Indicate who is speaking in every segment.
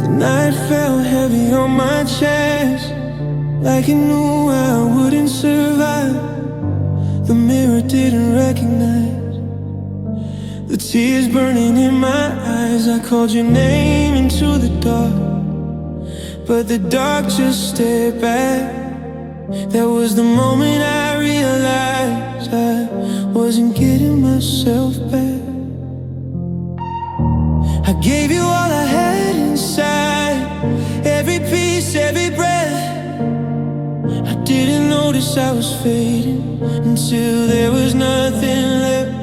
Speaker 1: The night fell heavy on my chest, like it knew I wouldn't survive. The mirror didn't recognize the tears burning in my eyes. I called your name into the dark, but the dark just stared back. That was the moment I realized I wasn't getting myself back. I gave you all I had inside, every piece, every breath. I didn't notice I was fading until there was nothing left.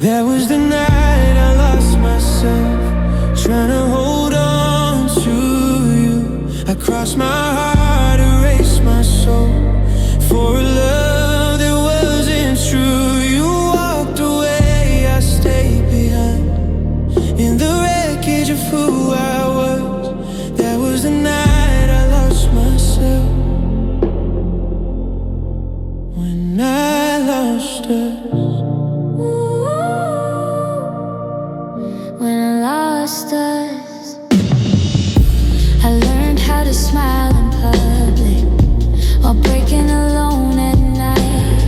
Speaker 1: That was the night I lost myself, trying to hold on to you. I crossed my heart, erased my soul for a love that wasn't true. You walked away, I stayed behind in the wreckage of who I was. That was the night I lost myself, when I lost us.
Speaker 2: When I lost us, I learned how to smile in public while breaking alone at night.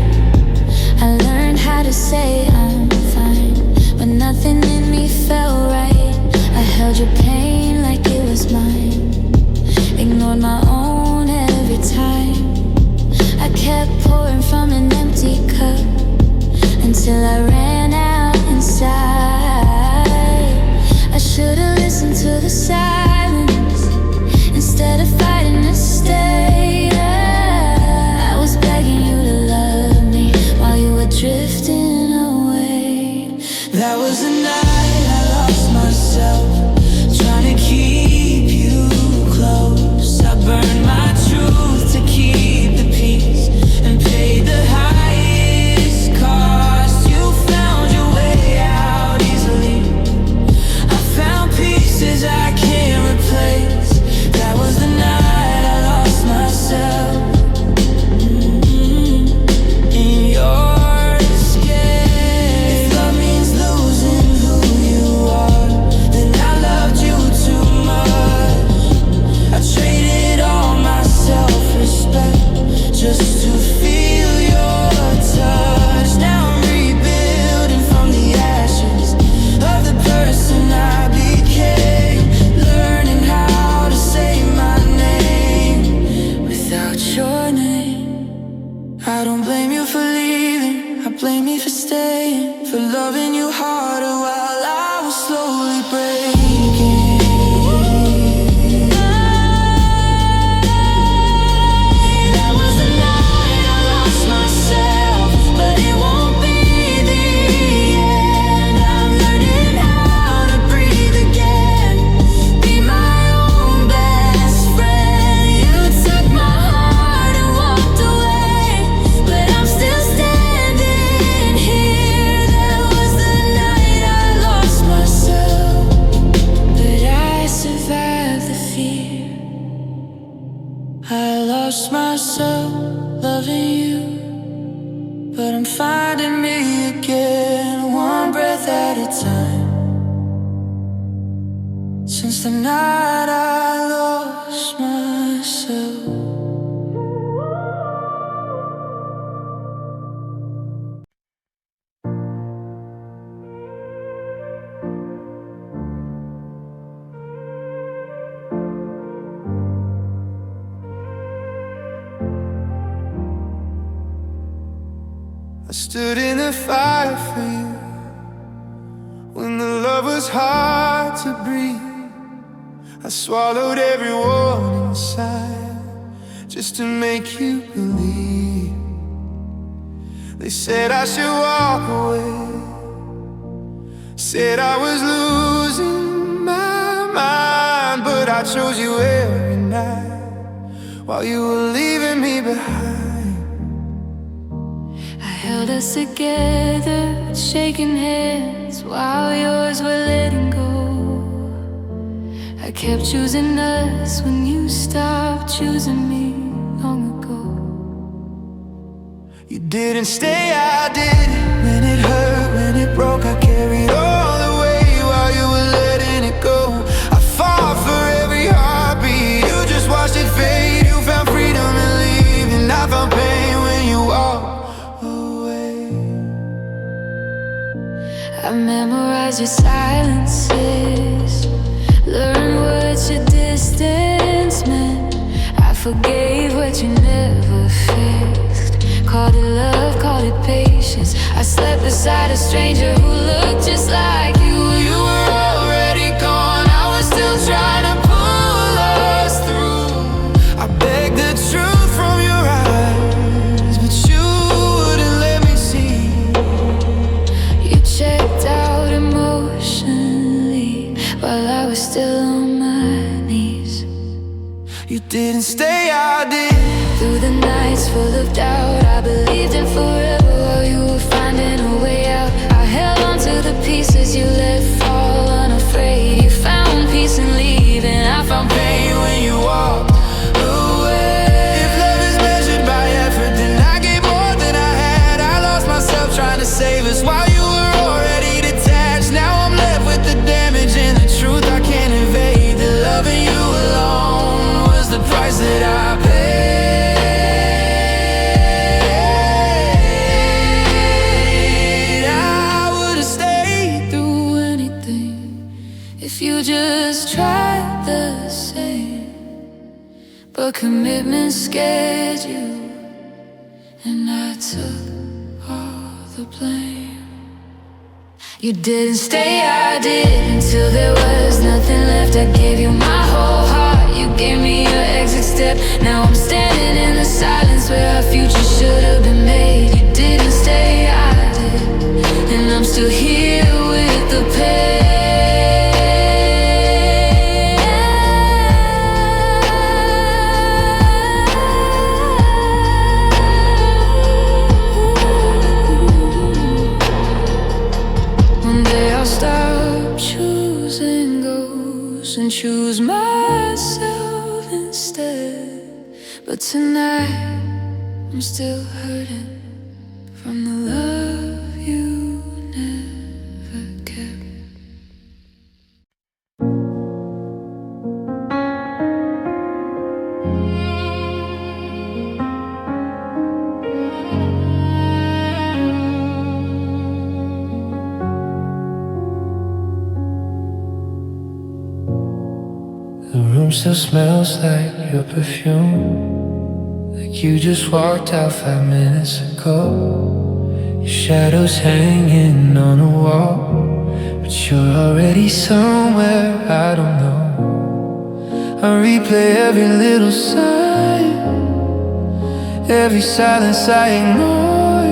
Speaker 2: I learned how to say I'm fine, but nothing in me felt right. I held your pain like it was mine, ignored my own every time. I kept pouring from an empty cup until I ran out inside. I should've listened to the silence instead of fighting to stay. I was begging you to love me while you were drifting away.
Speaker 1: That was the night I lost myself, trying to keep you close. I burned my truth to keep the peace and paid the highest cost. You found your way out easily, I found pieces I can't replace. That was the night I lost myself. In your escape. If love means losing who you are, then I loved you too much. I traded all my self-respect just to feel your touch. Now I'm rebuilding from the ashes of the person I became, learning how to say my name without your name. I don't blame you for leaving, I blame me for staying, for loving you harder while I was slowly breaking. That was the night I lost myself, but it won't be the end. I'm learning how to breathe again, be my own best friend. You took my heart and walked away, but I'm still standing here. That was the night I lost myself, but I survived the fear. I lost myself loving you, but I'm finding me again, one breath at a time. Since the night I lost myself. I stood in the fire for you when the love was hard to breathe. I swallowed every warning sign just to make you believe. They said I should walk away, said I was losing my mind, but I chose you every night while you were leaving me behind.
Speaker 2: Held us together, shaking hands while yours were letting go. I kept choosing us when you stopped choosing me long ago.
Speaker 1: You didn't stay, I did. When it hurt, when it broke, I carried all the way while you were letting it go. I fought for
Speaker 2: your silences. Learn what your distance meant. I forgave what you never fixed. Called it love, called it patience. I slept beside a stranger who looked just like you. You were already gone, I was still trying to pull us through.
Speaker 1: I begged the truth from your eyes, but you wouldn't let me see.
Speaker 2: You checked out emotionally while I was still on my knees.
Speaker 1: You didn't stay, I did.
Speaker 2: Through the nights full of doubt, I believed in forever while you were finding a way out. I held on to the pieces you let fall unafraid. You found peace in leaving, I found pain when you walked away.
Speaker 1: If love is measured by effort, then I gave more than I had. I lost myself trying to save us while you were already detached. Now I'm left with the damage and the truth I can't evade. That loving you alone was the price that I paid.
Speaker 2: If you just tried the same, but commitment scared you, and I took all the blame. You didn't stay, I did, until there was nothing left. I gave you my whole heart, you gave me your exit step. Now I'm standing in the silence where our future should have been made. You didn't stay, I did, and I'm still here with the pain. And choose myself instead. But tonight I'm still hurting from the love you never kept.
Speaker 1: The room still smells like your perfume, like you just walked out 5 minutes ago. Your shadow's hanging on the wall, but you're already somewhere I don't know. I replay every little sign, every silence I ignore.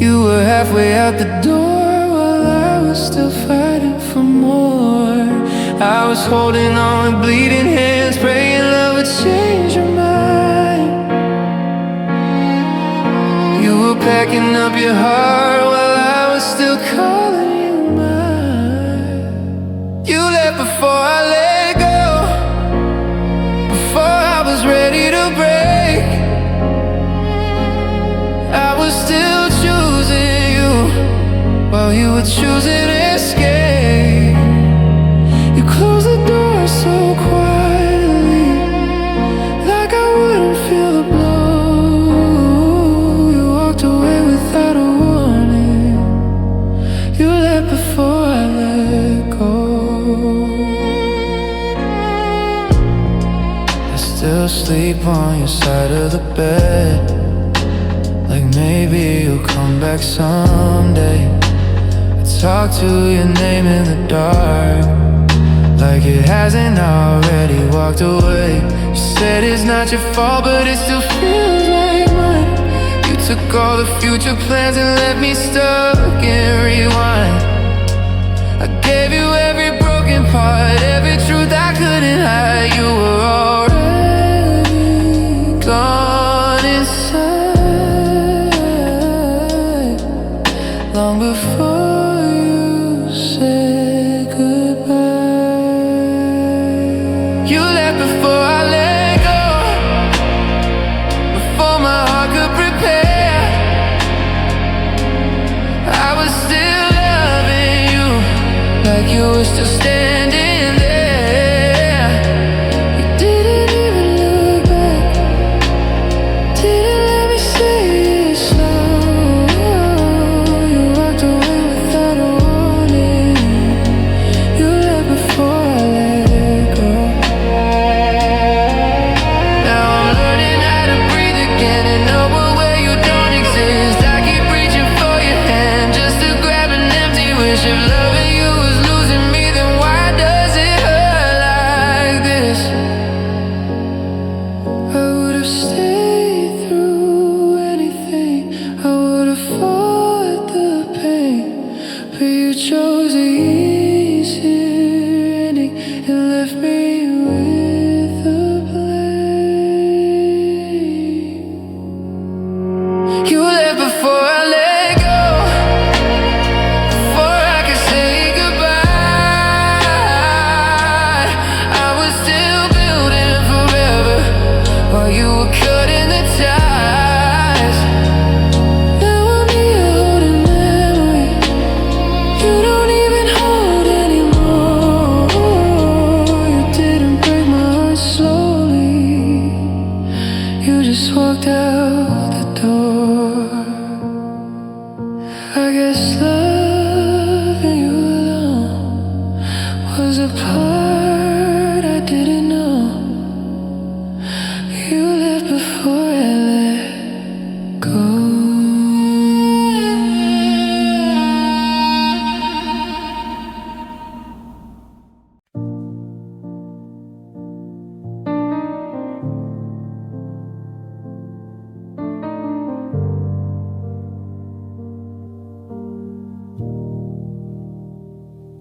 Speaker 1: You were halfway out the door while I was still fighting for more. I was holding on with bleeding hands, praying love would change your mind. You were packing up your heart while I was still calling you mine. You left before I let go, before I was ready to break. I was still choosing you while you were choosing escape. You closed the door so quietly, like I wouldn't feel the blow. You walked away without a warning. You left before I let go. I still sleep on your side of the bed, like maybe you'll come back someday. I talk to your name in the dark, like it hasn't already walked away. You said it's not your fault, but it still feels like mine. You took all the future plans and left me stuck in rewind. I gave you every broken part, every truth I couldn't hide. You were already gone inside, long before you said goodbye. You left before I let go, before my heart could prepare. I was still loving you, like you were still standing there.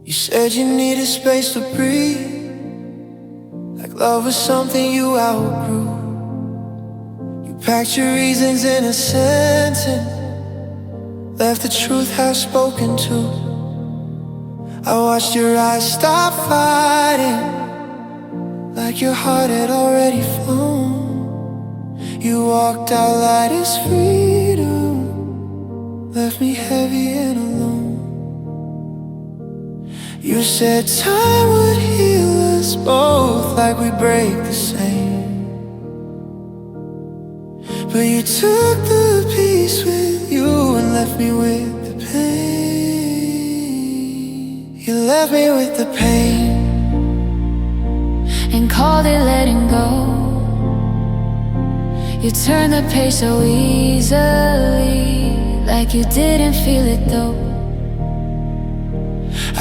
Speaker 1: You said you needed space to breathe, like love was something you outgrew. You packed your reasons in a sentence, left the truth half spoken to. I watched your eyes stop fighting, like your heart had already flown. You walked out light as freedom, left me heavy and alone. You said time would heal us both, like we break the same. But you took the peace with you and left me with the pain. You left me with the pain
Speaker 2: and called it letting go. You turned the page so easily, like you didn't feel it though.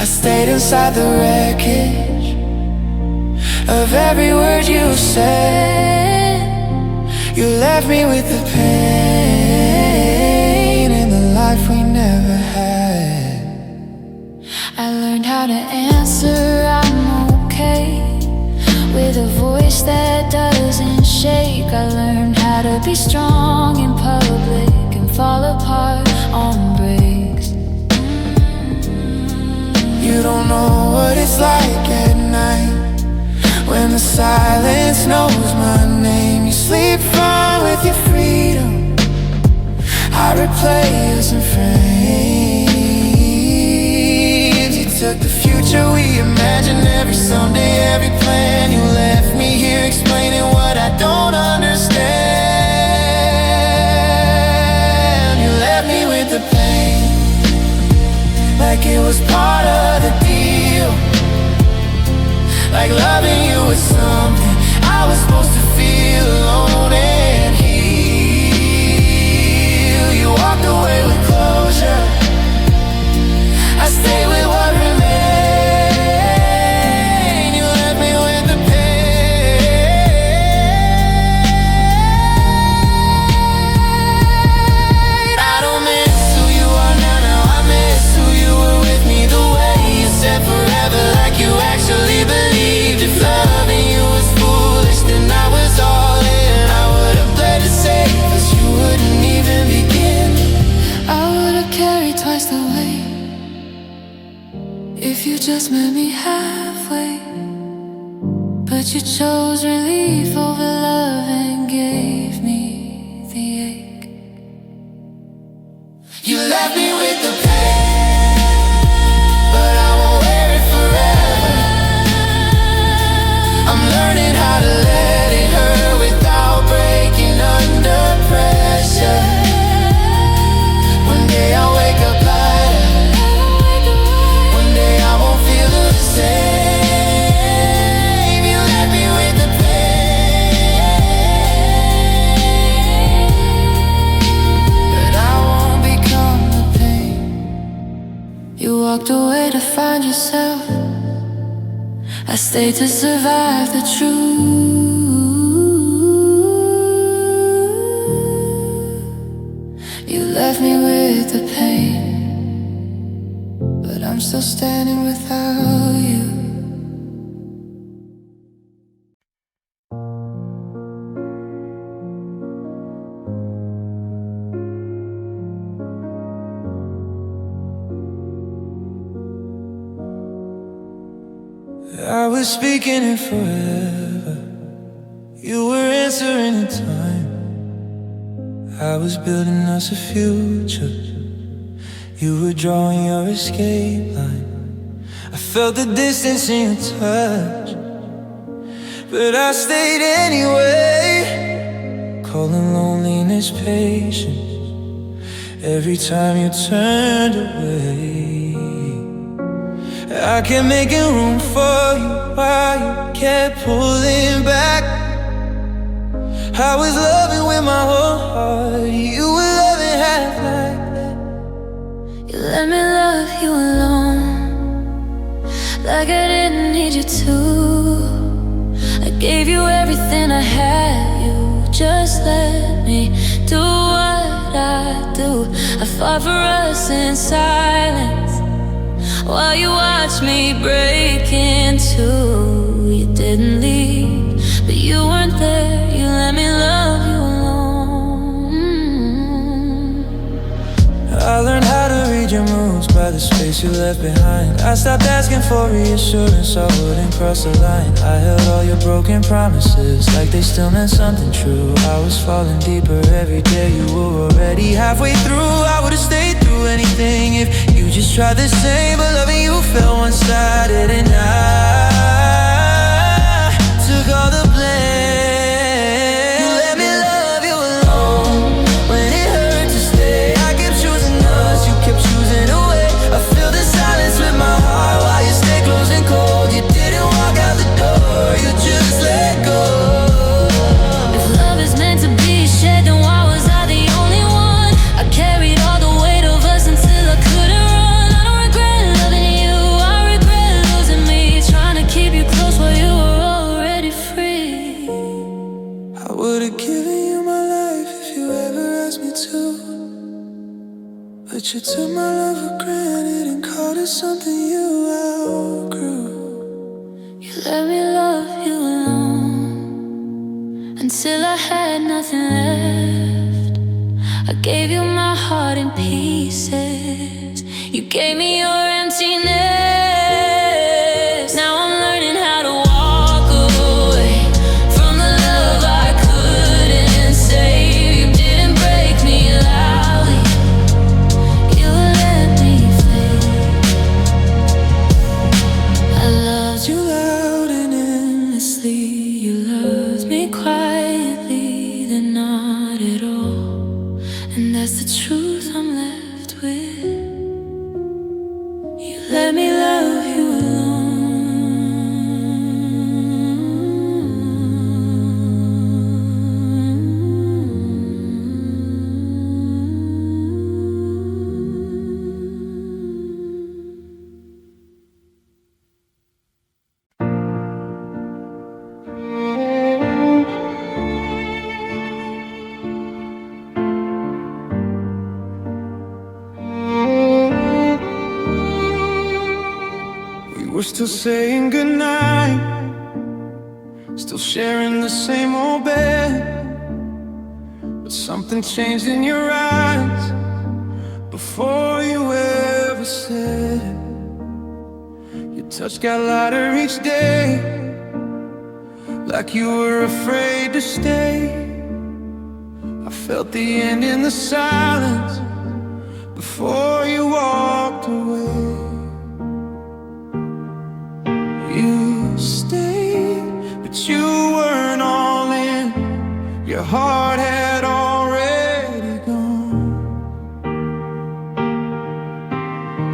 Speaker 1: I stayed inside the wreckage of every word you said. You left me with the pain and the life we never had.
Speaker 2: I learned how to answer I'm okay with a voice that doesn't shake. I learned how to be strong in public and fall apart on breaks.
Speaker 1: You don't know what it's like at night, when the silence knows my name. You sleep fine with your freedom, I replay us in frames. You took the future we imagined, every someday, every plan. You left me here explaining what I don't understand. You left me with the pain, like it was part of the deal, like loving you was something I was supposed to feel alone and heal. You walked away with closure, I stayed with what remained. You left me with the pain. I don't miss who you are now, now I miss who you were with me. The way you said forever, like you actually believed. If loving you was foolish, then I was all in. I would've bled to save us, you wouldn't even begin.
Speaker 2: I would've carried twice the weight if you just met me halfway. But you chose relief over love and gave me the ache.
Speaker 1: You left me with the pain, but I won't wear it forever. I'm learning how to let it hurt without breaking under pressure. One day I'll wake up lighter, one day I won't feel the same. You left me with the pain, but I won't become the pain.
Speaker 2: You walked away to find yourself, I stayed to survive the truth. You left me with the pain, but I'm still standing without you.
Speaker 1: I was speaking it forever, you were answering in time. I was building us a future, you were drawing your escape line. I felt the distance in your touch, but I stayed anyway, calling loneliness patience every time you turned away. I kept making room for you while you kept pulling back. I was loving with my whole heart, you were loving half like that.
Speaker 2: You let me love you alone, like I didn't need you to. I gave you everything I had, you just let me do what I do. I fought for us in silence while you watched me break in two. You didn't leave, but you weren't there. You let me love you alone.
Speaker 1: I learned how to read your moves by the space you left behind. I stopped asking for reassurance, I wouldn't cross the line. I held all your broken promises like they still meant something true. I was falling deeper every day, you were already halfway through. I would've stayed through anything if you just tried the same, but loving you felt one-sided, and I took all the blame. You let me love you alone when it hurt to stay. I kept choosing us, you kept choosing away. I feel the silence with my heart while you stay close and cold. You didn't walk out the door, you just let go.
Speaker 2: If love is meant to be shared, then why was I the only one? I carried all the weight of us until I couldn't run. I don't regret loving you, I regret losing me, trying to keep you close while you were already free.
Speaker 1: I would've given you my life if you ever asked me to, but you took my love for granted and called it something you outgrew.
Speaker 2: You let me love you alone until I had nothing left. I gave you my heart in pieces, you gave me your emptiness. Now I'm learning how to walk away from the love I couldn't save. You didn't break me loudly, you let me fade. I loved you loud and endlessly, you loved me quietly, then not at all. And that's the truth I'm left with. You let me love you
Speaker 1: We're still saying goodnight, still sharing the same old bed, but something changed in your eyes before you ever said it. Your touch got lighter each day, like you were afraid to stay. I felt the end in the silence before you walked away. You stayed, but you weren't all in. Your heart had already gone.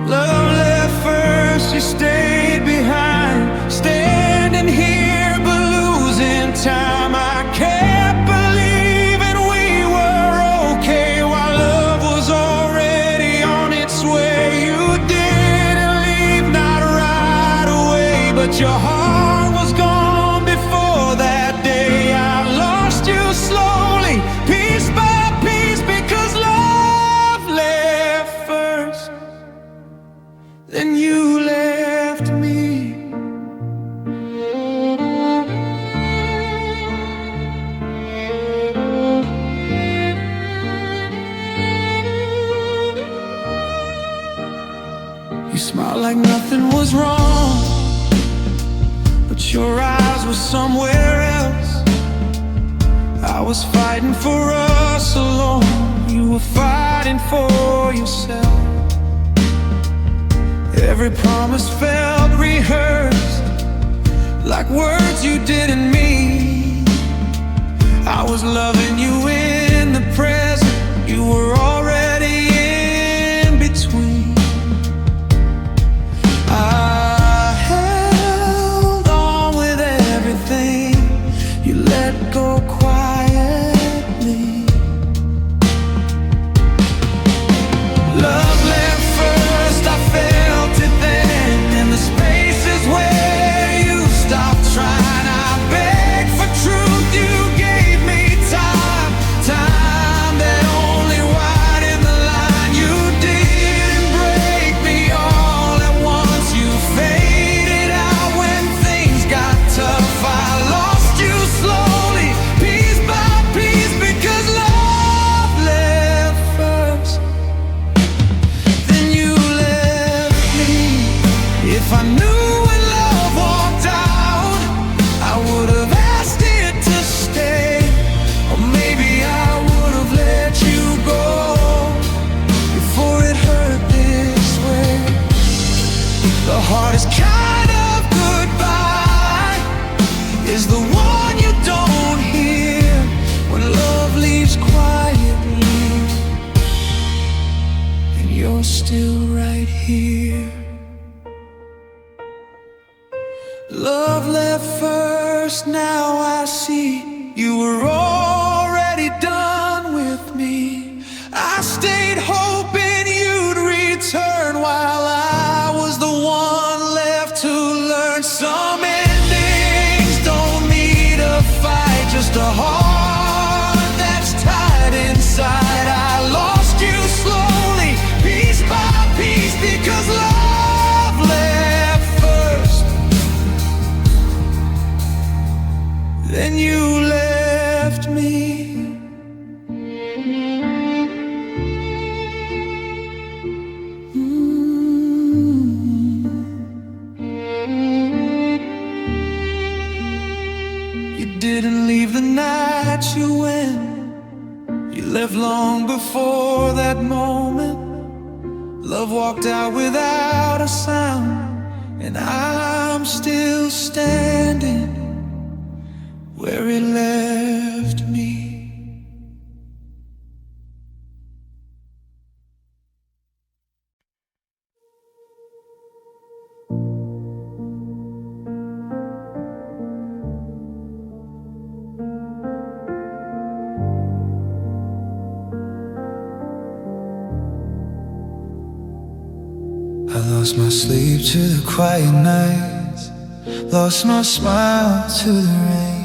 Speaker 1: Love left first, you stayed behind. Standing here but losing time. I kept believing we were okay while love was already on its way. You didn't leave, not right away, but your heart was gone before that day. I lost you slowly, piece by piece, because love left first, then you left me. You smiled like nothing was wrong, but your eyes were somewhere else. I was fighting for us alone, you were fighting for yourself. Every promise felt rehearsed, like words you didn't mean. I was loving you in the present, you were already in between. I held on with everything, you let go quietly. Love left first, I felt it then, in the spaces where you stopped trying. I begged for truth, you gave me time, time that only widened the line. You didn't break me all at once, right here. Love left first, now I see you were already done with me. I stayed hoping you'd return while I was the one left to learn. Some endings don't need a fight, just a heart that's tied inside. I lost you slowly, piece by piece, because love left first. Then you left me. You didn't leave the night you went. You left long before that moment. Love walked out without a sound, and I'm still standing where it left me. I lost my sleep to the quiet nights, lost my smile to the rain.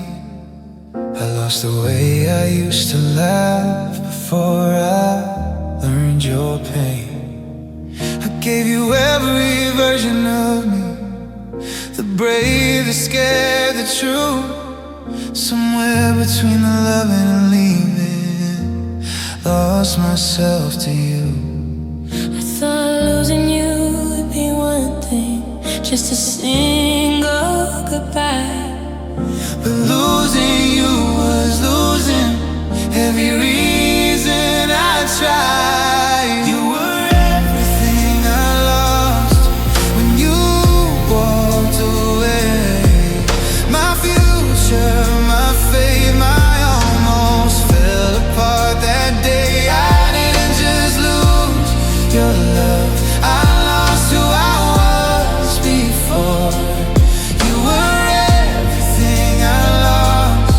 Speaker 1: I lost the way I used to laugh before I learned your pain. I gave you every version of me, the brave, the scared, the true. Somewhere between the loving and leaving, lost myself to you.
Speaker 2: I thought losing you would be one thing, just a single goodbye.
Speaker 1: But losing you was losing every reason I tried. You were everything I lost when you walked away. My future, my fate, my almost fell apart that day. I didn't just lose your love, I lost who I was before. You were everything I lost,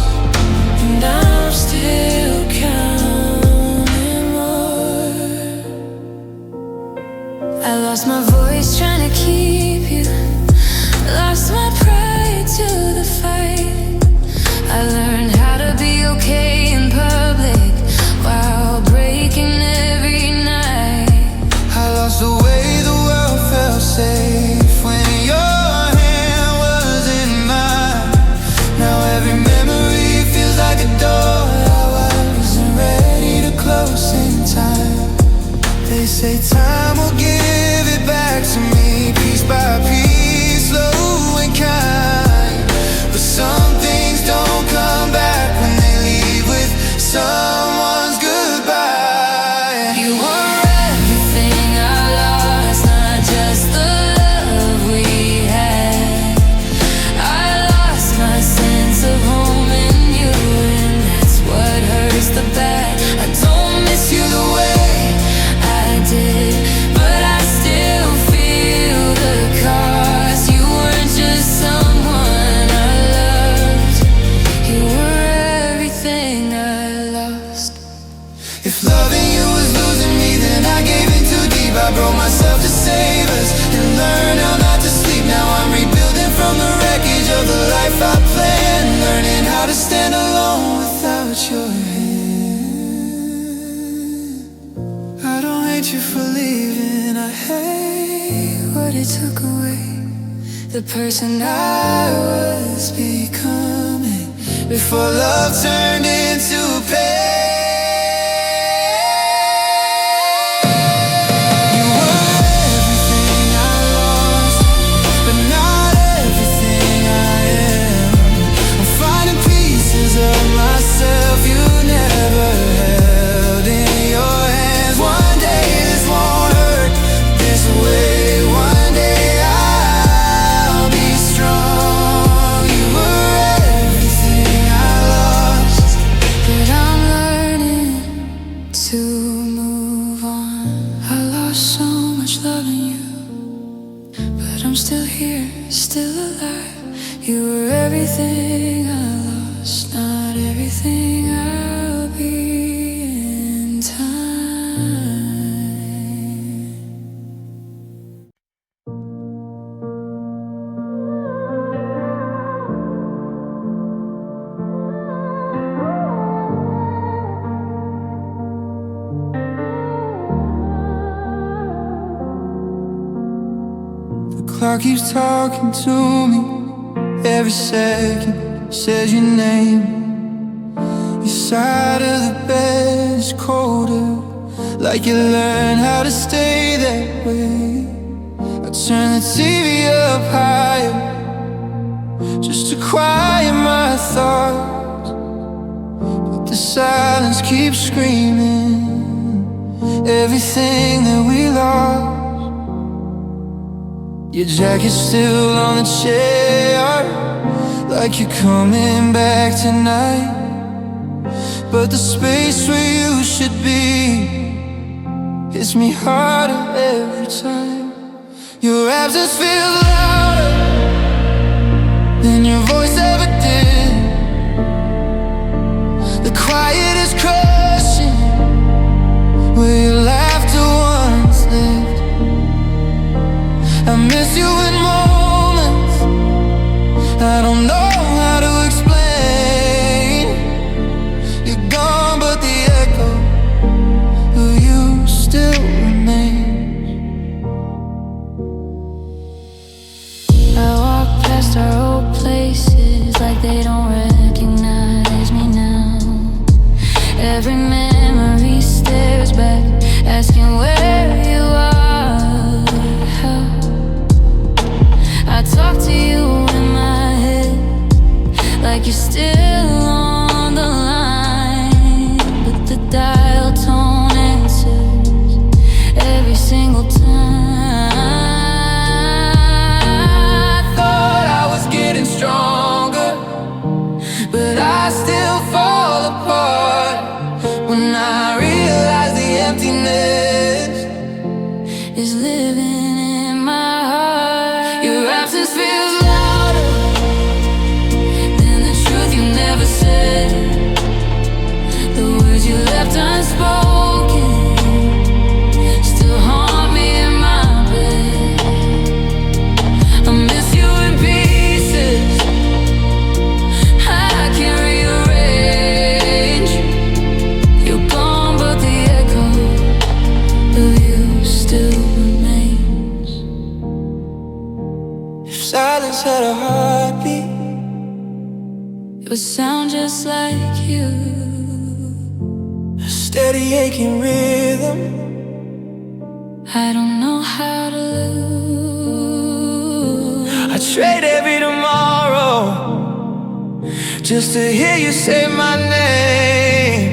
Speaker 2: And I'm still counting more. I lost my voice trying to keep you, lost my pride to the fight. I learned how to be okay in public while breaking every night.
Speaker 1: I lost the way the world felt safe when your hand was in mine. Now every memory feels like a door I wasn't ready to close in time. They say time will give it back to me, piece by piece, slow and kind. But some things don't come back when they leave with someone's goodbye.
Speaker 2: You were everything I lost, not just the love we had. I lost my sense of home in you, and that's what hurts the bad. I don't miss you the way I did, but I still feel the cost. You weren't just someone I loved, you were everything I lost.
Speaker 1: If loving you was losing me, then I gave in too deep. I broke myself to save us and learned how not to sleep. Now I'm rebuilding from the wreckage of the life I planned, learning how to stand alone without your hand. I don't hate you for leaving, I hate what it took away, the person I was becoming before love turned into pain. You were everything I lost, but not everything I am. I'm finding pieces of myself you never held in your hands. One day this won't hurt this way. One day I'll be strong. You were everything I lost,
Speaker 2: But I'm
Speaker 1: clock keeps talking to me. Every second says your name. Your side of the bed is colder, like you learned how to stay that way. I turn the TV up higher just to quiet my thoughts, but the silence keeps screaming everything that we lost. Your jacket's still on the chair, like you're coming back tonight, but the space where you should be hits me harder every time. Your absence feels louder than your voice ever did. The quiet is crushing where your laughter once lived. I miss you in moments I don't know how to explain. You're gone, but the echo of you still remains.
Speaker 2: I walk past our old places like they don't recognize me now. Every memory stares back, asking where you are. How I talk to you in my head like you're still on the line, but the dial tone answers every single time.
Speaker 1: I thought I was getting stronger, but I still fall apart when I realize the emptiness
Speaker 2: Is living in my heart.
Speaker 1: your absence feels louder
Speaker 2: than the truth you never said. The words you left unspoken still haunt me in my bed. I miss you in pieces I can't rearrange. You're gone, but the echo of you still remains.
Speaker 1: if silence had a heartbeat.
Speaker 2: It would sound just like you.
Speaker 1: A steady aching rhythm.
Speaker 2: I don't know how to lose.
Speaker 1: I trade every tomorrow just to hear you say my name,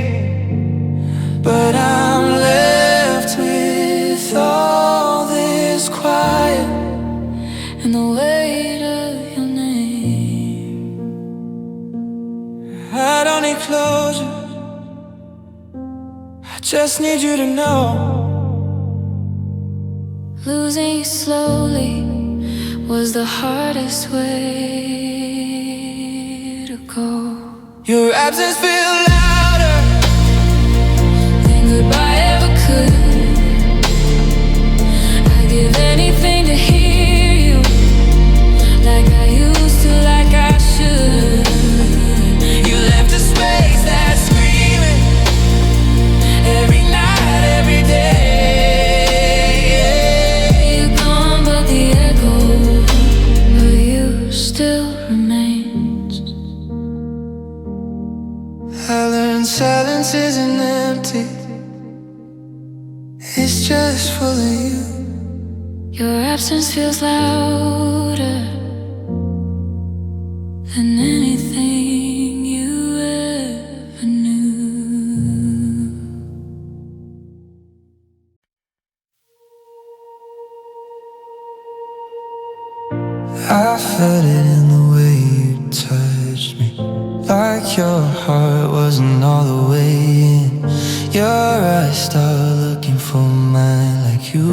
Speaker 1: but I'm left with all this quiet
Speaker 2: And the weight of your name.
Speaker 1: I don't need closure, I just need you to know.
Speaker 2: Losing you slowly was the hardest way to go.
Speaker 1: Your absence feels louder
Speaker 2: Than goodbye ever could. I'd give anything to hear you like I used to, like I should.
Speaker 1: You left a space that's screaming every night, every day.
Speaker 2: You're gone, but the echo of you still remains.
Speaker 1: I learned silence isn't empty, it's just full of you.
Speaker 2: Your absence feels louder than anything you ever knew.
Speaker 1: I felt it in the way you touched me, like your heart wasn't all the way in. Your eyes started looking for mine, like you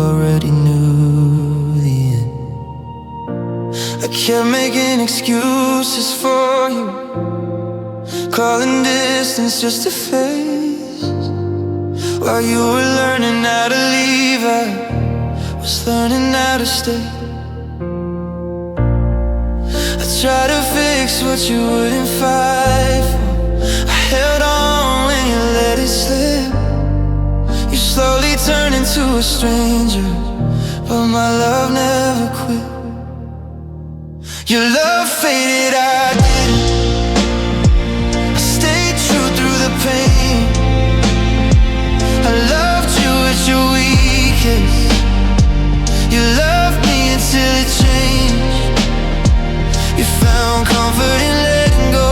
Speaker 1: already knew the end. I kept making excuses for you, calling distance just to face. While you were learning how to leave, I was learning how to stay. I tried to fix what you wouldn't fight for. I held on when you let it slip. You slowly turned into a stranger, but my love never quit. Your love faded, I didn't. I stayed true through the pain. I loved you at your weakest. You loved me until it changed. You found comfort in letting go.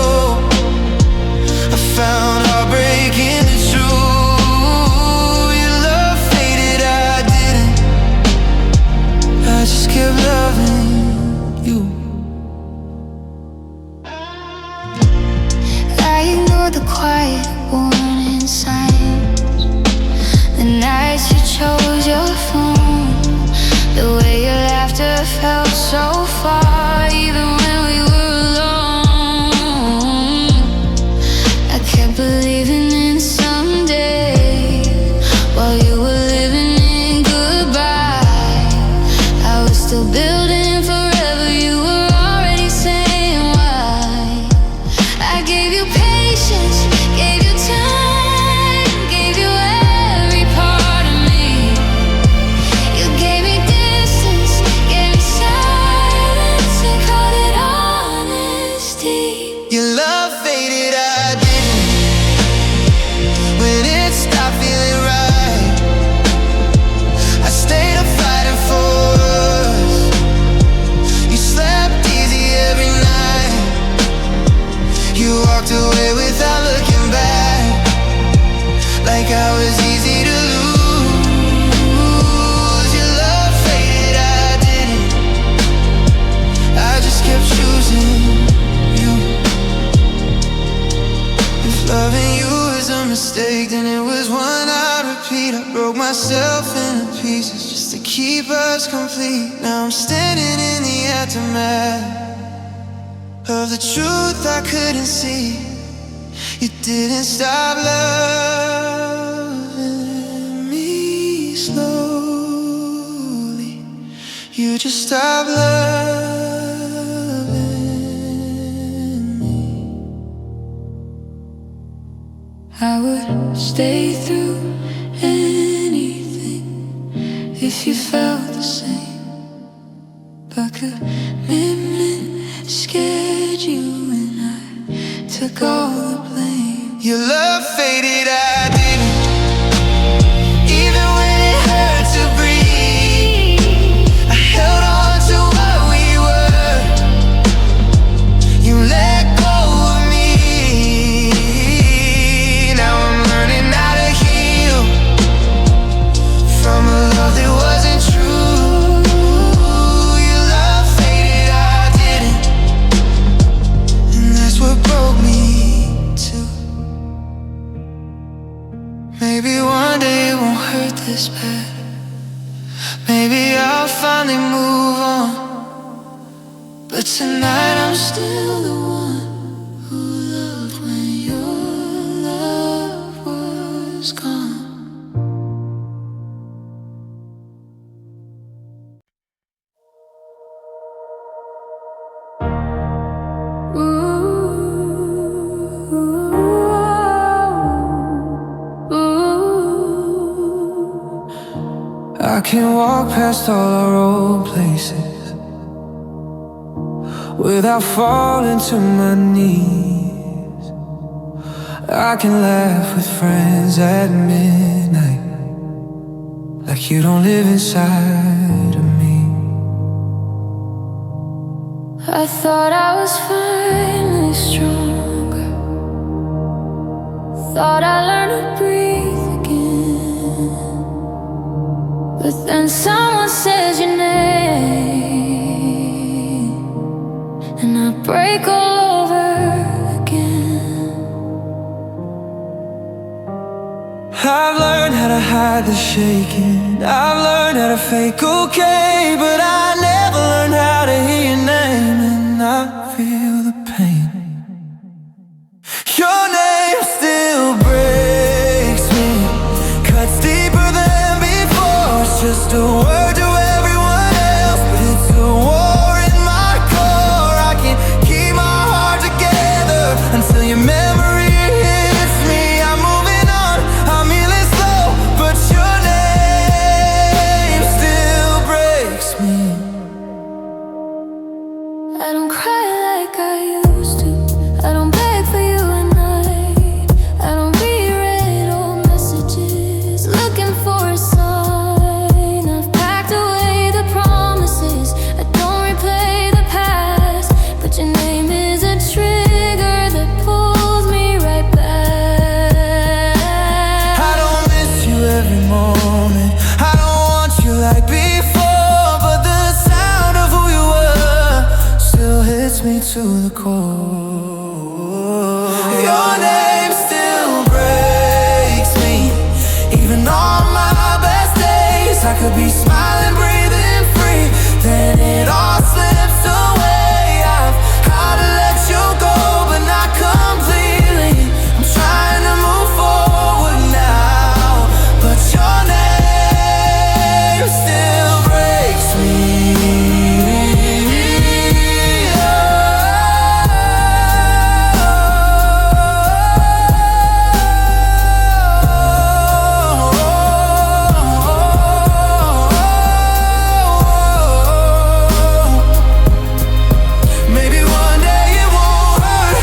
Speaker 1: I found heartbreak in the truth. Your love faded, I didn't. I just kept loving you.
Speaker 2: I ignored the quiet warning signs, the nights you chose your phone, the way your laughter felt so far, even when we were alone. I kept believing in someday while you were living in goodbye. I was still building forever, you were already saying why. I gave you patience, gave you time, gave you every part of me. You gave me distance, gave me silence, and called it honesty.
Speaker 1: Your love faded, I didn't. When it stopped feeling right, I stayed up fighting for us. You slept easy every night. You walked away without looking back, like I was easy to lose. Your love faded, I didn't. I just kept choosing you. If loving you is a mistake, then it was one I'd repeat. I broke myself into pieces just to keep us complete. Now I'm standing in the aftermath of the truth I couldn't see. You didn't stop loving me slowly. You just stopped loving me.
Speaker 2: I would stay through anything if you felt the same, but commitment scared you and I took all the blame.
Speaker 1: Your love faded, I didn't. Even when it hurt to breathe, I held on to what we were. You let go of me. Now I'm learning how to heal from a love that wasn't true. Your love faded, I didn't. And that's what broke me too. Maybe one day it won't hurt this bad. Maybe I'll finally move on. But tonight I'm still the one who loved when your love was gone. I can walk past all our old places without falling to my knees. I can laugh with friends at midnight, like you don't live inside of me.
Speaker 2: I thought I was finally stronger, thought I learned to breathe again. But then someone says your name, and I break all over again.
Speaker 1: I've learned how to hide the shaking, I've learned how to fake okay, but I never learned how to hear your name, and I feel the pain. Your name still breaks me, cuts deeper than before. It's just a word to everyone else, but it's a war in my core. I can't keep my heart together until your memory hits me. I'm moving on, I'm healing slow, but your name still breaks could be smiling, breathing free, then it all slips away. I've had to let you go, but not completely. I'm trying to move forward now, but your name still breaks me. Maybe one day it won't hurt.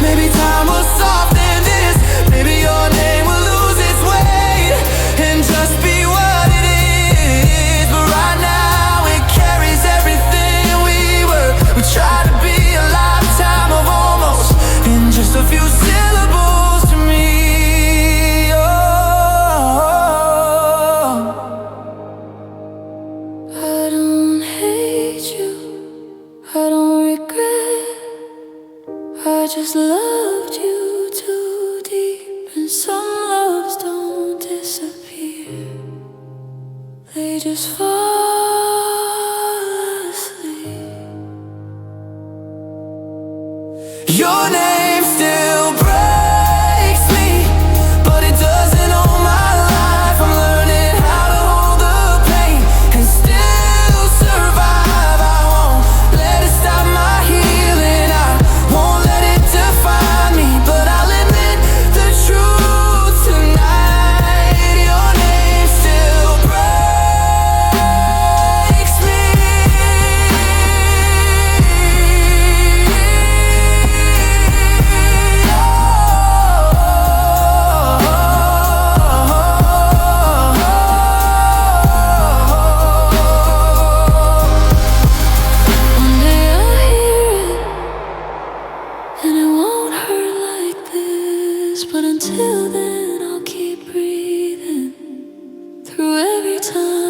Speaker 1: Maybe time will soften this. Maybe your name will lose its weight and just be what it is. But right now it carries everything we were. We try to be a lifetime of almost in just a few syllables to me. Oh,
Speaker 2: I don't hate you, I don't regret. I just loved you too deep, and some loves don't disappear, they just fall asleep.
Speaker 1: your name still breaks me, but it doesn't own my life. I'm learning how to hold the pain and still survive. I won't let it stop my healing. I won't let it define me, but I'll admit the truth tonight. Your name still breaks me.
Speaker 2: One day I'll hear it, and it won't hurt like this. But until then, I'll keep breathing through every time.